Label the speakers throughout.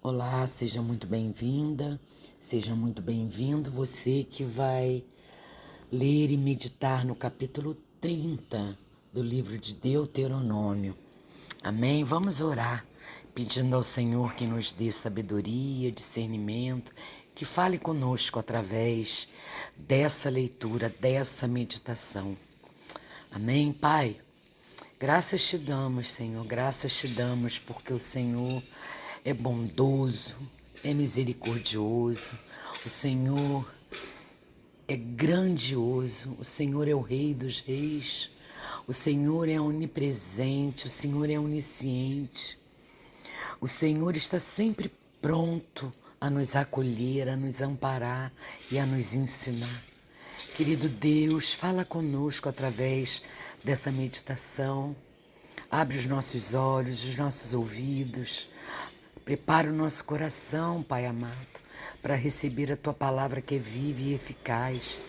Speaker 1: Olá, seja muito bem-vinda, seja muito bem-vindo você que vai ler e meditar no capítulo 30 do livro de Deuteronômio. Amém? Vamos orar, pedindo ao Senhor que nos dê sabedoria, discernimento, que fale conosco através dessa leitura, dessa meditação. Amém, Pai? Graças te damos, Senhor, graças te damos, porque o Senhor é bondoso, é misericordioso, o Senhor é grandioso, o Senhor é o Rei dos Reis, o Senhor é onipresente, o Senhor é onisciente, o Senhor está sempre pronto a nos acolher, a nos amparar e a nos ensinar. Querido Deus, fala conosco através dessa meditação. Abre os nossos olhos, os nossos ouvidos. Prepara o nosso coração, Pai amado, para receber a Tua palavra que é viva e eficaz.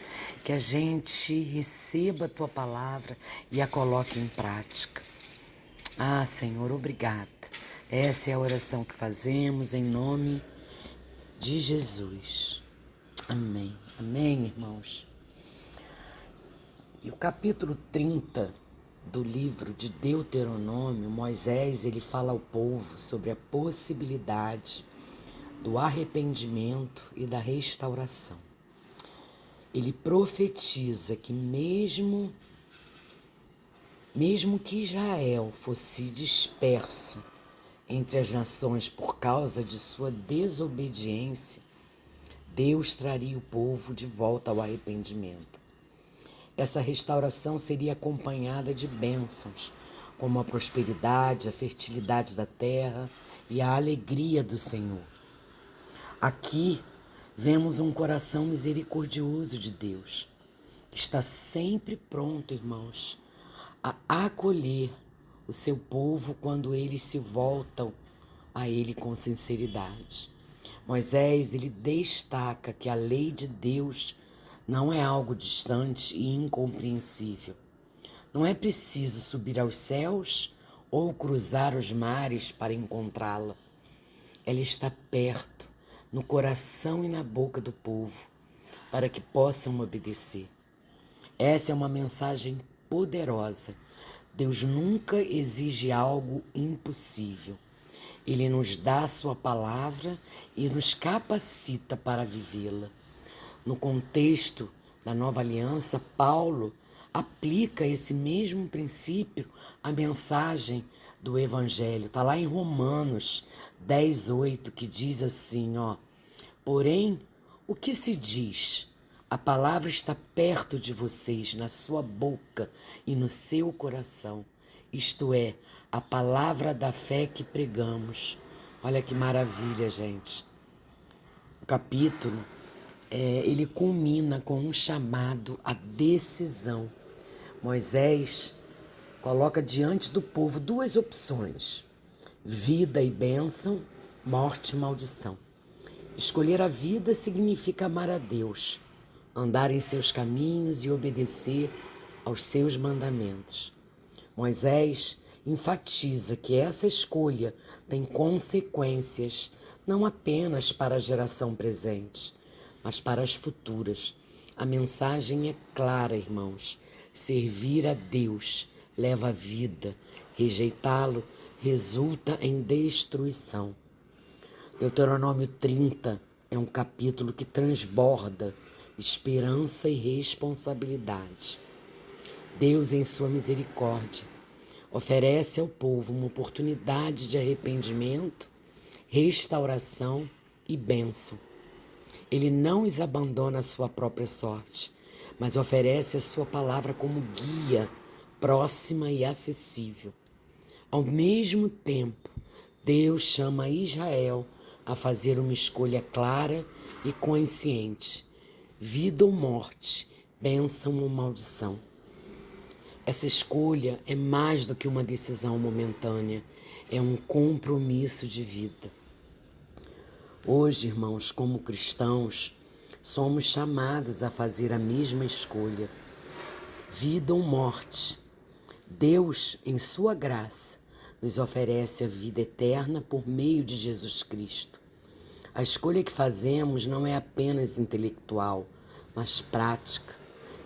Speaker 1: Que a gente receba a Tua palavra e a coloque em prática. Ah, Senhor, obrigada. Essa é a oração que fazemos em nome de Jesus. Amém. Amém, irmãos. E o capítulo 30 do livro de Deuteronômio, Moisés, ele fala ao povo sobre a possibilidade do arrependimento e da restauração. Ele profetiza que mesmo que Israel fosse disperso entre as nações por causa de sua desobediência, Deus traria o povo de volta ao arrependimento. Essa restauração seria acompanhada de bênçãos, como a prosperidade, a fertilidade da terra e a alegria do Senhor. Aqui vemos um coração misericordioso de Deus, que está sempre pronto, irmãos, a acolher o seu povo quando eles se voltam a Ele com sinceridade. Moisés, ele destaca que a lei de Deus não é algo distante e incompreensível. Não é preciso subir aos céus ou cruzar os mares para encontrá-la. Ela está perto, no coração e na boca do povo, para que possam obedecer. Essa é uma mensagem poderosa. Deus nunca exige algo impossível. Ele nos dá a sua palavra e nos capacita para vivê-la. No contexto da Nova Aliança, Paulo aplica esse mesmo princípio à mensagem do Evangelho. Está lá em Romanos 10:8, que diz assim, porém, o que se diz? A palavra está perto de vocês, na sua boca e no seu coração. Isto é, a palavra da fé que pregamos. Olha que maravilha, gente. O capítulo ele culmina com um chamado à decisão. Moisés coloca diante do povo duas opções: vida e bênção, morte e maldição. Escolher a vida significa amar a Deus, andar em seus caminhos e obedecer aos seus mandamentos. Moisés enfatiza que essa escolha tem consequências não apenas para a geração presente, mas para as futuras. A mensagem é clara, irmãos. Servir a Deus leva a vida, rejeitá-lo resulta em destruição. Deuteronômio 30 é um capítulo que transborda esperança e responsabilidade. Deus, em sua misericórdia, oferece ao povo uma oportunidade de arrependimento, restauração e bênção. Ele não os abandona à sua própria sorte, mas oferece a sua palavra como guia, próxima e acessível. Ao mesmo tempo, Deus chama Israel a fazer uma escolha clara e consciente: vida ou morte, bênção ou maldição. Essa escolha é mais do que uma decisão momentânea, é um compromisso de vida. Hoje, irmãos, como cristãos, somos chamados a fazer a mesma escolha: vida ou morte. Deus, em sua graça, nos oferece a vida eterna por meio de Jesus Cristo. A escolha que fazemos não é apenas intelectual, mas prática.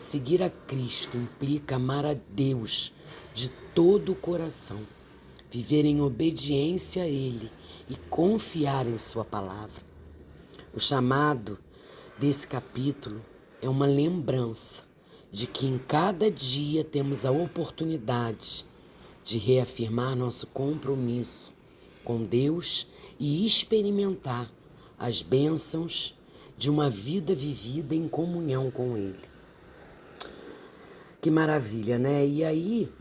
Speaker 1: Seguir a Cristo implica amar a Deus de todo o coração, viver em obediência a Ele e confiar em Sua palavra. O chamado desse capítulo é uma lembrança de que em cada dia temos a oportunidade de reafirmar nosso compromisso com Deus e experimentar as bênçãos de uma vida vivida em comunhão com Ele. Que maravilha, né? E aí,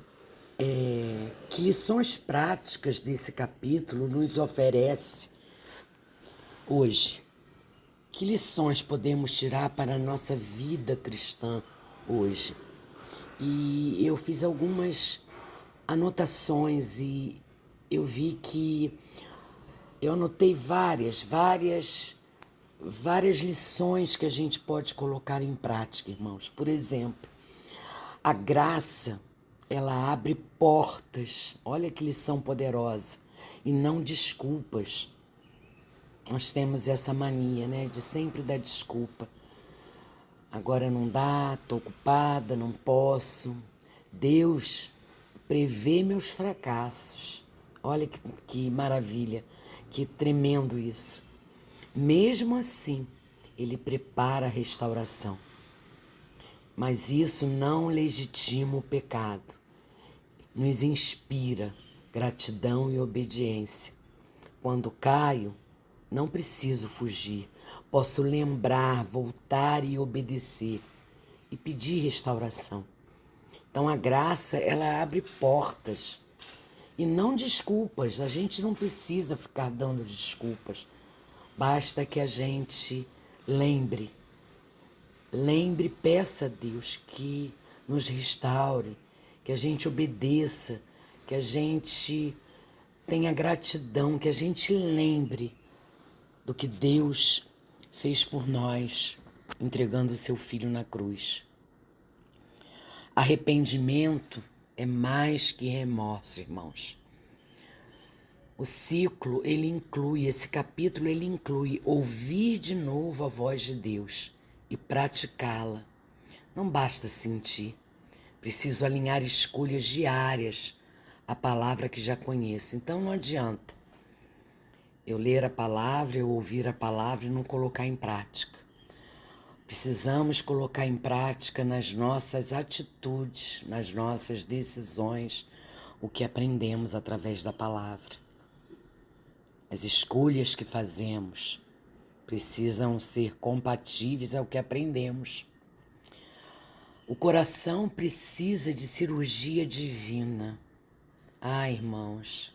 Speaker 1: que lições práticas desse capítulo nos oferece hoje? Que lições podemos tirar para a nossa vida cristã hoje? E eu fiz algumas anotações e eu vi que eu anotei várias lições que a gente pode colocar em prática, irmãos. Por exemplo, a graça, ela abre portas. Olha que lição poderosa. E não desculpas. Nós temos essa mania, né, de sempre dar desculpa. Agora não dá, tô ocupada, não posso. Deus prevê meus fracassos. Olha que maravilha, que tremendo isso. Mesmo assim, Ele prepara a restauração. Mas isso não legitima o pecado. Nos inspira gratidão e obediência. Quando caio, não preciso fugir. Posso lembrar, voltar e obedecer e pedir restauração. Então a graça, ela abre portas e não desculpas. A gente não precisa ficar dando desculpas. Basta que a gente lembre, peça a Deus que nos restaure, que a gente obedeça, que a gente tenha gratidão, que a gente lembre do que Deus fez por nós, entregando o seu Filho na cruz. Arrependimento é mais que remorso, irmãos. O ciclo, esse capítulo, ele inclui ouvir de novo a voz de Deus e praticá-la. Não basta sentir. Preciso alinhar escolhas diárias à palavra que já conheço. Então não adianta eu ler a palavra, eu ouvir a palavra e não colocar em prática. Precisamos colocar em prática nas nossas atitudes, nas nossas decisões, o que aprendemos através da palavra. As escolhas que fazemos precisam ser compatíveis ao que aprendemos. O coração precisa de cirurgia divina. Irmãos,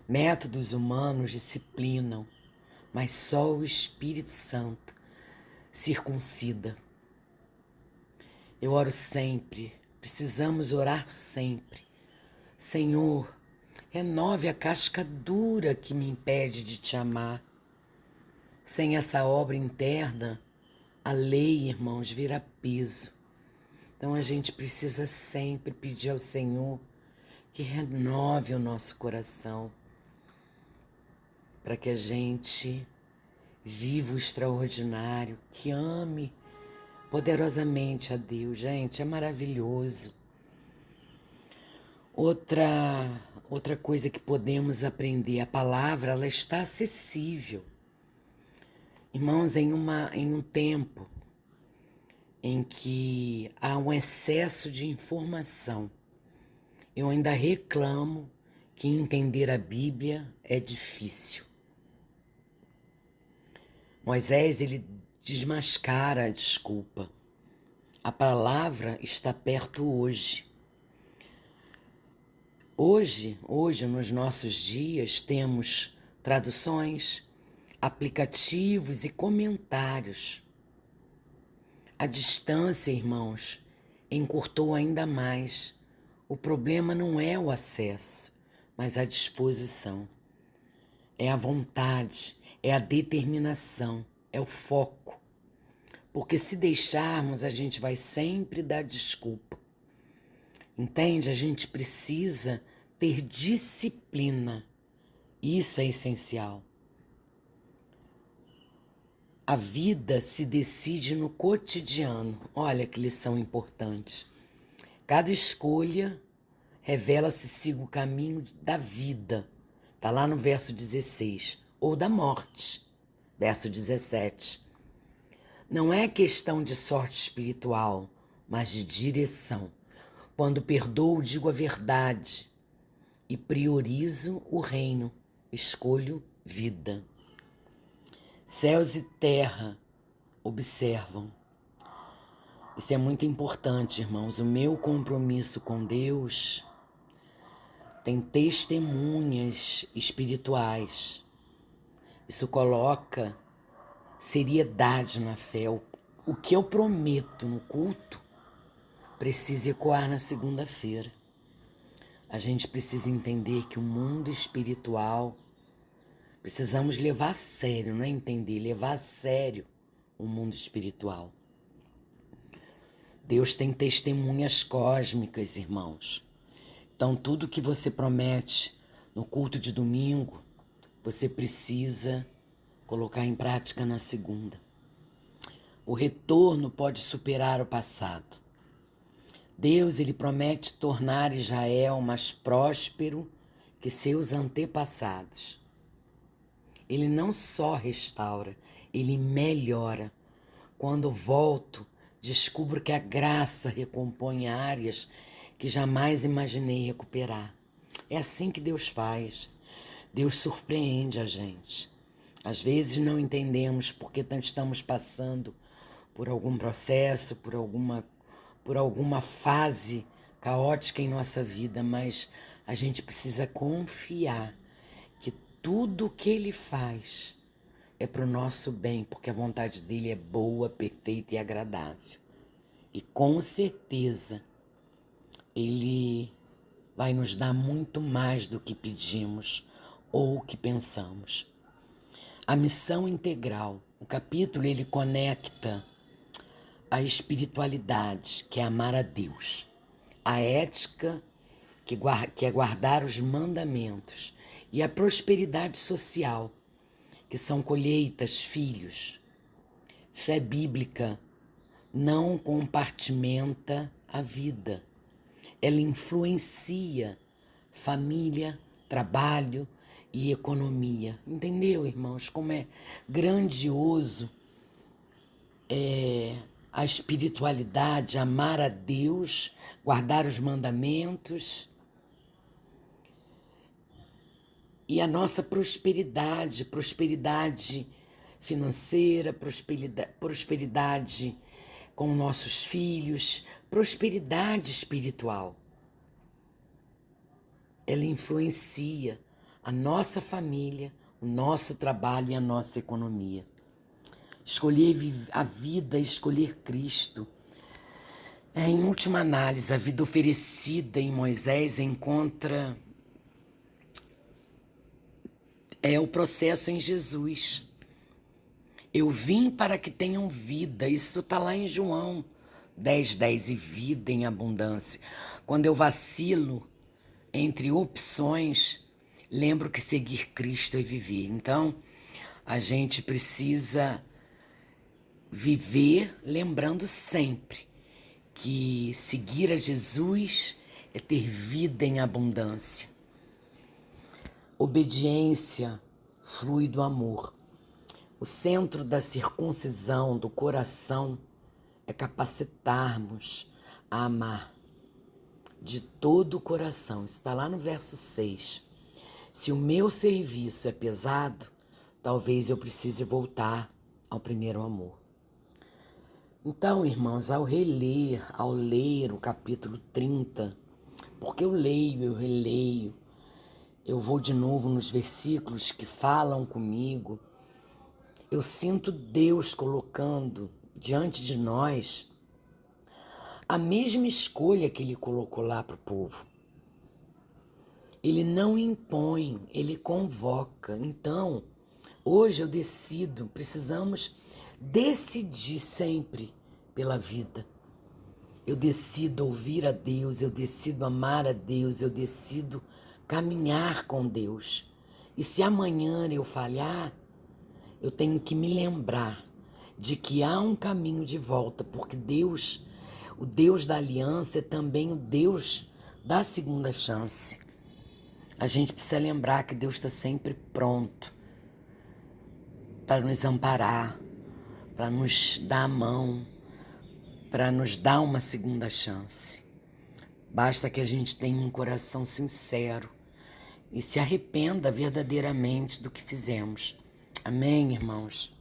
Speaker 1: métodos humanos disciplinam, mas só o Espírito Santo circuncida. Eu oro sempre, precisamos orar sempre. Senhor, renove a casca dura que me impede de te amar. Sem essa obra interna, a lei, irmãos, vira peso. Então a gente precisa sempre pedir ao Senhor que renove o nosso coração, para que a gente viva o extraordinário, que ame poderosamente a Deus. Gente, é maravilhoso. Outra coisa que podemos aprender, a palavra, ela está acessível. Irmãos, em um tempo em que há um excesso de informação, eu ainda reclamo que entender a Bíblia é difícil. Moisés, ele desmascara a desculpa. A palavra está perto hoje. Hoje, nos nossos dias, temos traduções, aplicativos e comentários. A distância, irmãos, encurtou ainda mais. O problema não é o acesso, mas a disposição. É a vontade, é a determinação, é o foco. Porque se deixarmos, a gente vai sempre dar desculpa. Entende? A gente precisa ter disciplina. Isso é essencial. A vida se decide no cotidiano. Olha que lição importante. Cada escolha revela se siga o caminho da vida. Está lá no verso 16. Ou da morte, verso 17. Não é questão de sorte espiritual, mas de direção. Quando perdoo, digo a verdade e priorizo o reino, escolho vida. Céus e terra observam. Isso é muito importante, irmãos. O meu compromisso com Deus tem testemunhas espirituais. Isso coloca seriedade na fé. O que eu prometo no culto precisa ecoar na segunda-feira. A gente precisa entender que o mundo espiritual precisamos levar a sério, não é entender, levar a sério o mundo espiritual. Deus tem testemunhas cósmicas, irmãos. Então, tudo que você promete no culto de domingo, você precisa colocar em prática na segunda. O retorno pode superar o passado. Deus, ele promete tornar Israel mais próspero que seus antepassados. Ele não só restaura, ele melhora. Quando volto, descubro que a graça recompõe áreas que jamais imaginei recuperar. É assim que Deus faz. Deus surpreende a gente. Às vezes não entendemos porque estamos passando por algum processo, por alguma fase caótica em nossa vida, mas a gente precisa confiar que tudo o que Ele faz é para o nosso bem, porque a vontade dele é boa, perfeita e agradável. E com certeza Ele vai nos dar muito mais do que pedimos ou que pensamos. A missão integral, o capítulo ele conecta a espiritualidade, que é amar a Deus, a ética, que é guardar os mandamentos, e a prosperidade social, que são colheitas, filhos. Fé bíblica não compartimenta a vida. Ela influencia família, trabalho e economia. Entendeu, irmãos? Como é grandioso a espiritualidade, amar a Deus, guardar os mandamentos e a nossa prosperidade financeira, prosperidade com nossos filhos, prosperidade espiritual. Ela influencia a nossa família, o nosso trabalho e a nossa economia. Escolher a vida, escolher Cristo. Em última análise, a vida oferecida em Moisés encontra o processo em Jesus. Eu vim para que tenham vida. Isso está lá em João 10:10, e vida em abundância. Quando eu vacilo entre opções, lembro que seguir Cristo é viver. Então, a gente precisa viver lembrando sempre que seguir a Jesus é ter vida em abundância. Obediência flui do amor. O centro da circuncisão do coração é capacitarmos a amar de todo o coração. Isso está lá no verso 6. Se o meu serviço é pesado, talvez eu precise voltar ao primeiro amor. Então, irmãos, ao ler o capítulo 30, porque eu leio, eu releio, eu vou de novo nos versículos que falam comigo, eu sinto Deus colocando diante de nós a mesma escolha que Ele colocou lá para o povo. Ele não impõe, Ele convoca. Então, hoje eu decido, precisamos decidir sempre pela vida. Eu decido ouvir a Deus, eu decido amar a Deus, eu decido caminhar com Deus. E se amanhã eu falhar, eu tenho que me lembrar de que há um caminho de volta, porque Deus, o Deus da aliança, é também o Deus da segunda chance. A gente precisa lembrar que Deus está sempre pronto para nos amparar, para nos dar a mão, para nos dar uma segunda chance. Basta que a gente tenha um coração sincero e se arrependa verdadeiramente do que fizemos. Amém, irmãos?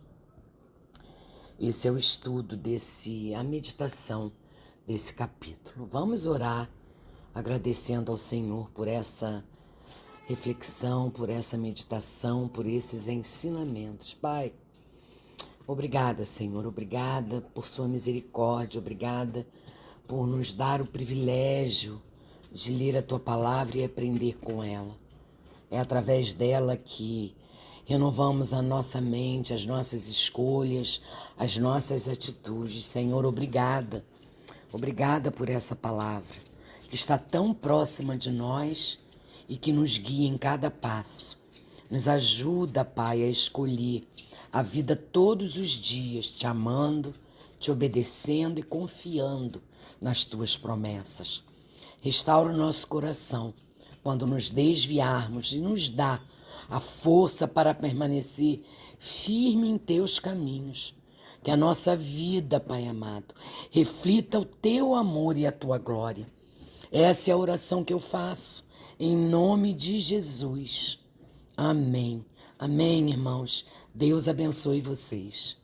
Speaker 1: Esse é o estudo a meditação desse capítulo. Vamos orar agradecendo ao Senhor por essa reflexão, por essa meditação, por esses ensinamentos. Pai, obrigada, Senhor, obrigada por sua misericórdia, obrigada por nos dar o privilégio de ler a tua palavra e aprender com ela. É através dela que renovamos a nossa mente, as nossas escolhas, as nossas atitudes. Senhor, obrigada. Obrigada por essa palavra que está tão próxima de nós e que nos guia em cada passo. Nos ajuda, Pai, a escolher a vida todos os dias, te amando, te obedecendo e confiando nas tuas promessas. Restaura o nosso coração quando nos desviarmos e nos dá a força para permanecer firme em teus caminhos. Que a nossa vida, Pai amado, reflita o teu amor e a tua glória. Essa é a oração que eu faço, em nome de Jesus. Amém. Amém, irmãos. Deus abençoe vocês.